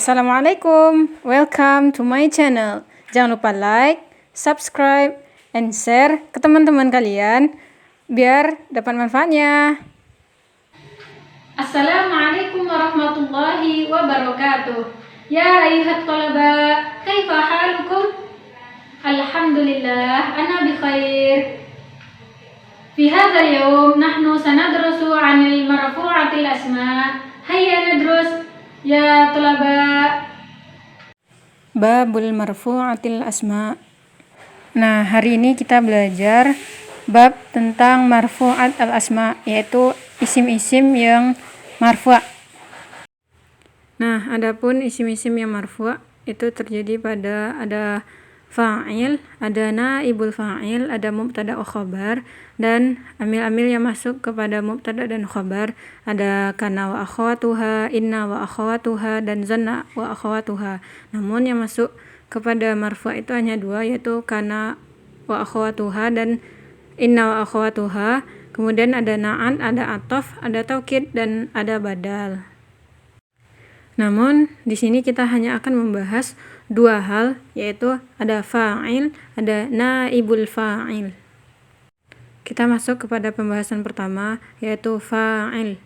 Assalamualaikum, welcome to my channel. Jangan lupa like, subscribe, and share ke teman-teman kalian biar dapat manfaatnya. Assalamualaikum warahmatullahi wabarakatuh. Ya ayuhat talaba, kaifa halukum? Alhamdulillah, ana bi khair. Fi hadzal yawm nahnu sanadrusu 'anil marfu'atil asma'. Hayya nadrus ya talaba. Babul marfu'atil asma'. Nah, hari ini kita belajar bab tentang marfu'at al-asma', yaitu isim-isim yang marfu'. Nah, adapun isim-isim yang marfu' itu terjadi pada ada fa'il, ada naibul fa'il, ada mubtada wa khabar, dan amil-amil yang masuk kepada mubtada dan khabar, ada kana wa akhwatuha, inna wa akhwatuha, dan zanna wa akhwatuha. Namun yang masuk kepada marfu' itu hanya dua, yaitu kana wa akhwatuha dan inna wa akhwatuha. Kemudian ada na'at, ada ataf, ada taukid, dan ada badal. Namun di sini kita hanya akan membahas dua hal, yaitu ada fa'il, ada naibul fa'il. Kita masuk kepada pembahasan pertama, yaitu fa'il.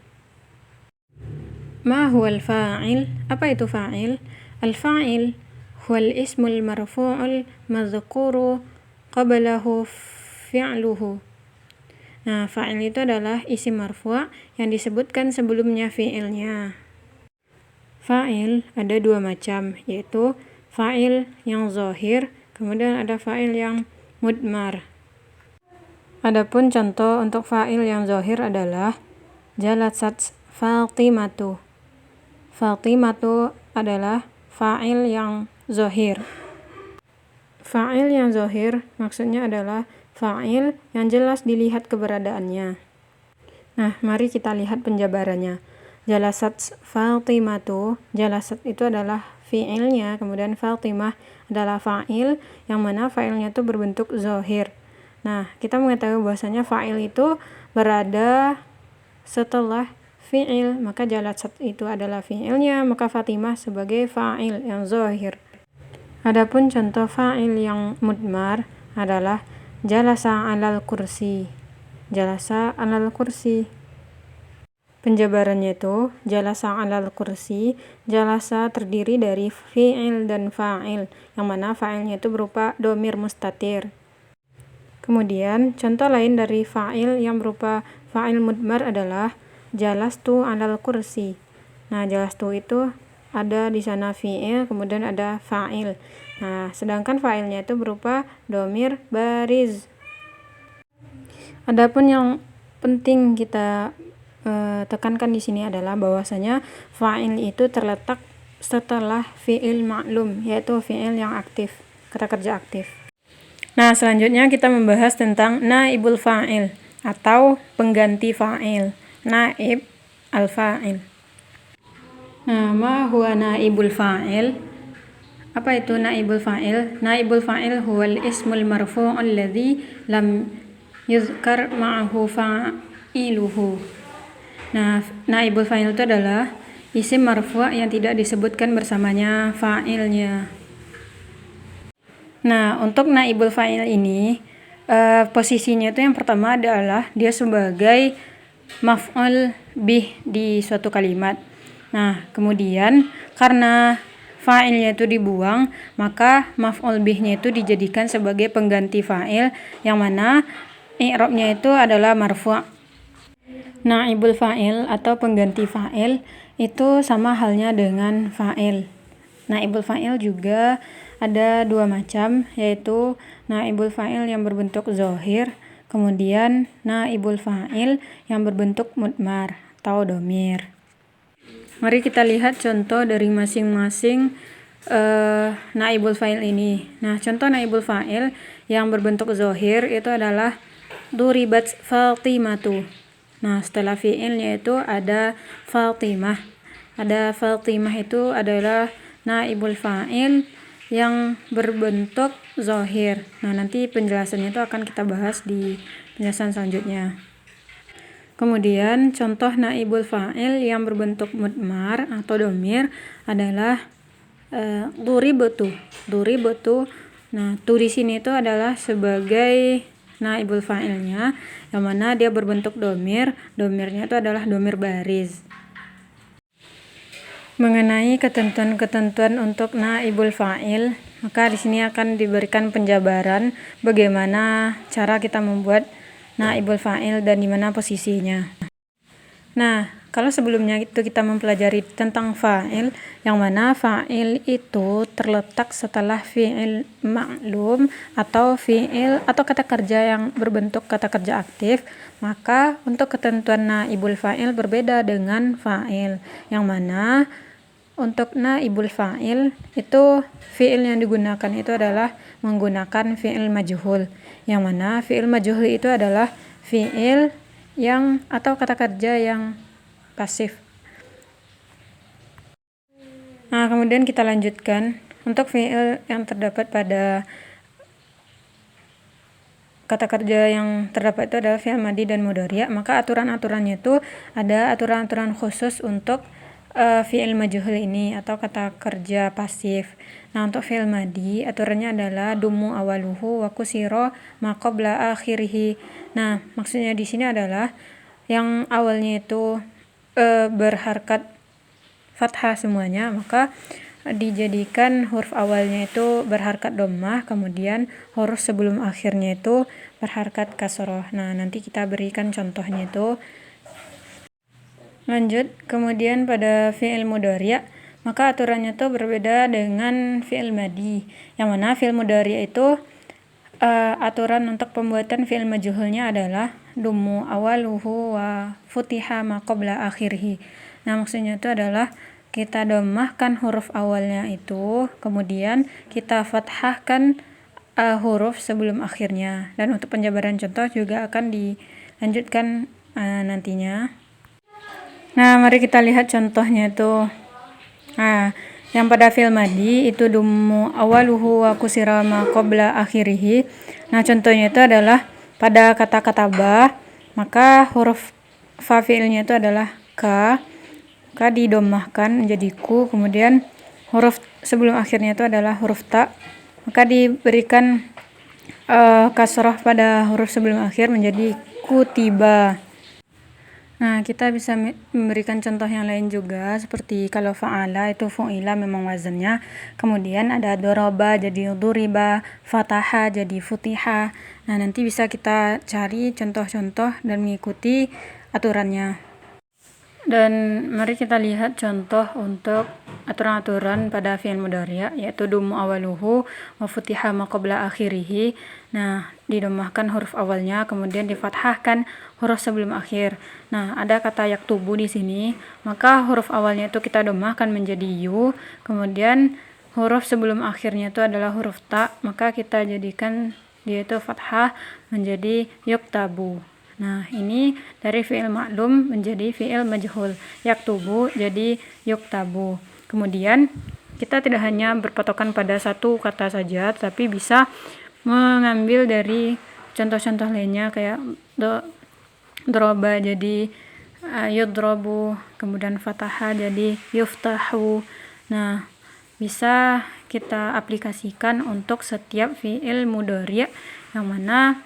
Ma huwal fa'il? Apa itu fa'il? Al-fa'il huwal ismul marfu'ul madhkuru qablahu fi'luhu. Nah, fa'il itu adalah isim marfu' yang disebutkan sebelumnya fi'ilnya. Fa'il ada dua macam, yaitu fa'il yang zahir, kemudian ada fa'il yang mudmar. Adapun contoh untuk fa'il yang zahir adalah jalasat Fatimatu. Fatimatu adalah fa'il yang zahir. Fa'il yang zahir maksudnya adalah fa'il yang jelas dilihat keberadaannya. Nah, mari kita lihat penjabarannya. Jalasat Fatimatu, jalasat itu adalah fi'ilnya, kemudian Fatimah adalah fa'il yang mana fa'ilnya itu berbentuk zahir. Nah, kita mengetahui bahwasanya fa'il itu berada setelah fi'il, maka jalasat itu adalah fi'ilnya, maka Fatimah sebagai fa'il yang zahir. Adapun contoh fa'il yang mudmar adalah jalasa 'alal kursi. Jalasa 'alal kursi. Penjabarannya itu jalasa 'alal kursi, jalasa terdiri dari fi'il dan fa'il, yang mana fa'ilnya itu berupa dhamir mustatir. Kemudian contoh lain dari fa'il yang berupa fa'il mudmar adalah jalastu 'alal kursi. Nah, jalastu itu ada di sana fi'il, kemudian ada fa'il. Nah, sedangkan fa'ilnya itu berupa dhamir bariz. Adapun yang penting kita tekankan di sini adalah bahwasanya fa'il itu terletak setelah fi'il ma'lum, yaitu fi'il yang aktif, kata kerja aktif. Nah, selanjutnya kita membahas tentang naibul fa'il atau pengganti fa'il, naib al-fa'il. Nah, ma huwa naibul fa'il? Apa itu naibul fa'il? Naibul fa'il huwal ismul marfu'ul ladzi lam yuzkar ma'ahu fa'iluhu. Nah, naibul fa'il itu adalah isim marfu' yang tidak disebutkan bersamanya fa'ilnya. Nah, untuk naibul fa'il ini posisinya itu yang pertama adalah dia sebagai maf'ul bih di suatu kalimat. Nah, kemudian karena fa'ilnya itu dibuang, maka maf'ul bihnya itu dijadikan sebagai pengganti fa'il, yang mana i'rabnya itu adalah marfu'. Naibul fa'il atau pengganti fa'il itu sama halnya dengan fa'il. Naibul fa'il juga ada dua macam, yaitu naibul fa'il yang berbentuk zahir, kemudian naibul fa'il yang berbentuk mudmar atau dhamir. Mari kita lihat contoh dari masing-masing naibul fa'il ini. Nah, contoh naibul fa'il yang berbentuk zahir itu adalah duribat Fatimatu. Nah, setelah fi'ilnya itu ada Fatimah. Ada Fatimah itu adalah naibul fa'il yang berbentuk zahir. Nah, nanti penjelasannya itu akan kita bahas di penjelasan selanjutnya. Kemudian contoh naibul fa'il yang berbentuk mudmar atau dhamir adalah Duribtu. Nah, tu di sini itu adalah sebagai naibul fa'ilnya, yang mana dia berbentuk domir. Domirnya itu adalah domir baris. Mengenai ketentuan-ketentuan untuk naibul fa'il, maka di sini akan diberikan penjabaran bagaimana cara kita membuat naibul fa'il dan di mana posisinya. Nah, kalau sebelumnya itu kita mempelajari tentang fa'il, yang mana fa'il itu terletak setelah fi'il ma'lum atau fi'il atau kata kerja yang berbentuk kata kerja aktif, maka untuk ketentuan naibul fa'il berbeda dengan fa'il, yang mana untuk naibul fa'il itu fi'il yang digunakan itu adalah menggunakan fi'il majhul, yang mana fi'il majhul itu adalah fi'il yang atau kata kerja yang pasif. Nah, kemudian kita lanjutkan untuk fi'il yang terdapat pada kata kerja yang terdapat itu adalah fi'il madi dan mudhari', maka aturan-aturannya itu ada aturan-aturan khusus untuk fi'il majhul ini atau kata kerja pasif. Nah, untuk fi'il madi aturannya adalah dumu awaluhu wa kusiro ma qabla akhirih. Nah, maksudnya di sini adalah yang awalnya itu berharkat fathah semuanya, maka dijadikan huruf awalnya itu berharkat dhammah, kemudian huruf sebelum akhirnya itu berharkat kasroh. Nah, nanti kita berikan contohnya itu. Lanjut, kemudian pada fi'il mudhari', maka aturannya itu berbeda dengan fi'il madi, yang mana fi'il mudhari' itu aturan untuk pembuatan fi'il majhulnya adalah dumu awaluhu wa futiha ma qabla akhirih. Nah, maksudnya itu adalah kita dhammahkan huruf awalnya itu, kemudian kita fathahkan huruf sebelum akhirnya. Dan untuk penjabaran contoh juga akan dilanjutkan nantinya. Nah, mari kita lihat contohnya itu. Nah, yang pada fi'il madi itu dumu awaluhu wa kusira ma qabla akhirih. Nah, contohnya itu adalah pada kata-kata ba, maka huruf fa fi'ilnya itu adalah ka didomahkan menjadi ku, kemudian huruf sebelum akhirnya itu adalah huruf ta, maka diberikan kasroh pada huruf sebelum akhir menjadi kutiba. Nah, kita bisa memberikan contoh yang lain juga, seperti kalau fa'ala itu fu'ila memang wazannya, kemudian ada doroba jadi duriba, fataha jadi futiha. Nah, nanti bisa kita cari contoh-contoh dan mengikuti aturannya. Dan mari kita lihat contoh untuk aturan-aturan pada fi'il mudhari', yaitu dumu awaluhu wa futiha ma qabla akhirih. Nah, didomahkan huruf awalnya, kemudian difathahkan huruf sebelum akhir. Nah, ada kata yaktubu di sini, maka huruf awalnya itu kita domahkan menjadi yu, kemudian huruf sebelum akhirnya itu adalah huruf ta, maka kita jadikan dia itu fathah menjadi yuktabu. Nah, ini dari fi'il ma'lum menjadi fi'il majhul. Yaktubu jadi yuktabu. Kemudian kita tidak hanya berpatokan pada satu kata saja, tapi bisa mengambil dari contoh-contoh lainnya kayak droba jadi yudrobu, kemudian fataha jadi yuftahu. Nah, bisa kita aplikasikan untuk setiap fi'il mudhari', yang mana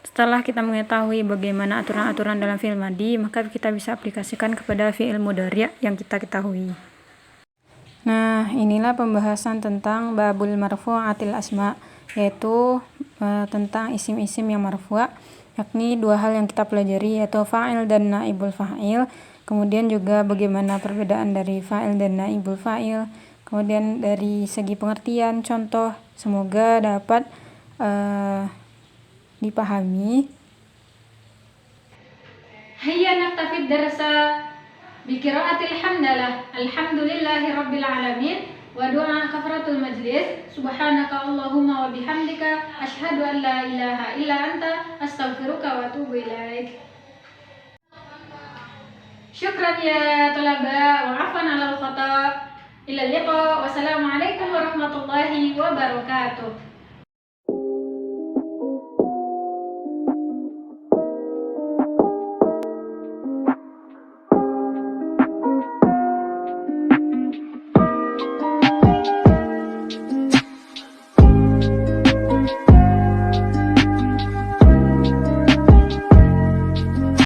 setelah kita mengetahui bagaimana aturan-aturan dalam fi'il madi, maka kita bisa aplikasikan kepada fi'il mudhari' yang kita ketahui. Nah, inilah pembahasan tentang babul marfu'atil asma, yaitu tentang isim-isim yang marfu', yakni dua hal yang kita pelajari, yaitu fa'il dan naibul fa'il, kemudian juga bagaimana perbedaan dari fa'il dan naibul fa'il, kemudian dari segi pengertian, contoh, semoga dapat dipahami. Hayya naktafid darsa biqiraatil hamdalah alhamdulillahi rabbil alamin wa du'a kafaratul majlis subhanaka allahumma wa bihamdika asyhadu an la ilaha illa anta astaghfiruka wa atubu ilaik. Syukran ya talaba wa afwan 'alal khata'. Ila liqa. Wassalamualaikum warahmatullahi wabarakatuh.